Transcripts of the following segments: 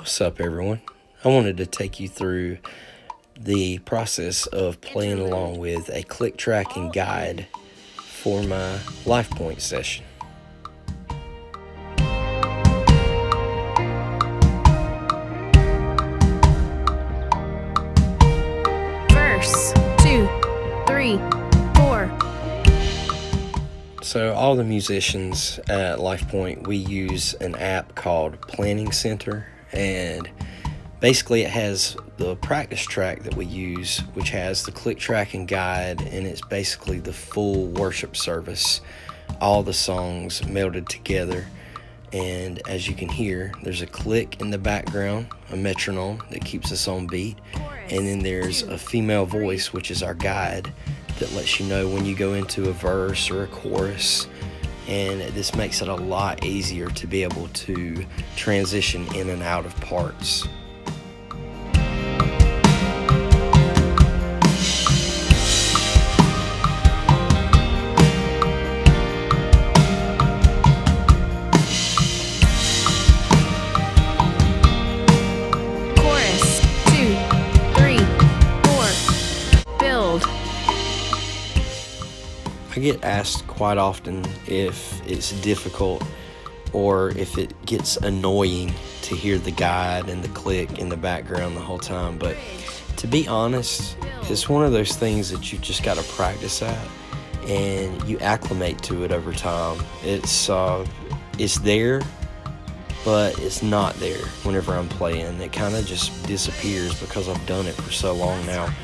What's up, everyone? I wanted to take you through the process of playing along with a click tracking guide for my life point session. Verse 2, 3, 4. So all the musicians at LifePoint, we use an app called Planning Center, and basically it has the practice track that we use, which has the click tracking guide, and it's basically the full worship service, all the songs melded together. And as you can hear, there's a click in the background, a metronome that keeps us on beat, and then there's a female voice, which is our guide, that lets you know when you go into a verse or a chorus. And this makes it a lot easier to be able to transition in and out of parts. Chorus 2, 3, 4. Build. I get asked quite often if it's difficult or if it gets annoying to hear the guide and the click in the background the whole time, but to be honest, it's one of those things that you just got to practice at and you acclimate to it over time. It's there, but it's not there whenever I'm playing. It kind of just disappears because I've done it for so long now.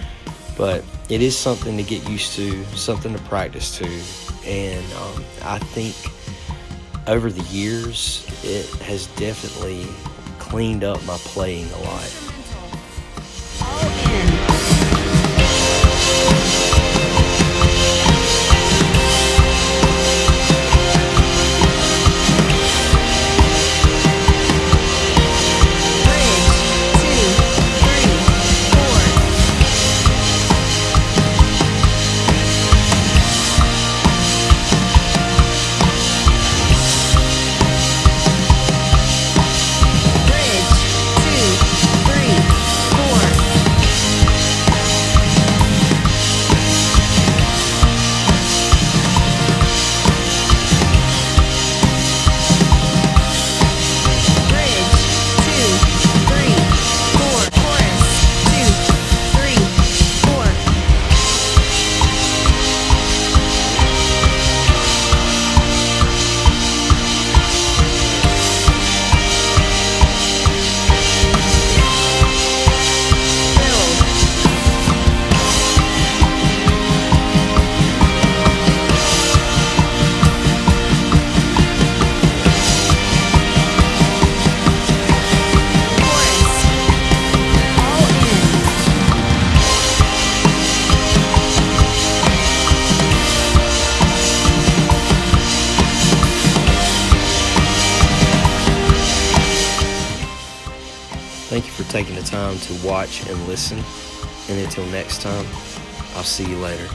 But it is something to get used to, something to practice to, and I think over the years it has definitely cleaned up my playing a lot. All in. Thank you for taking the time to watch and listen, and until next time, I'll see you later.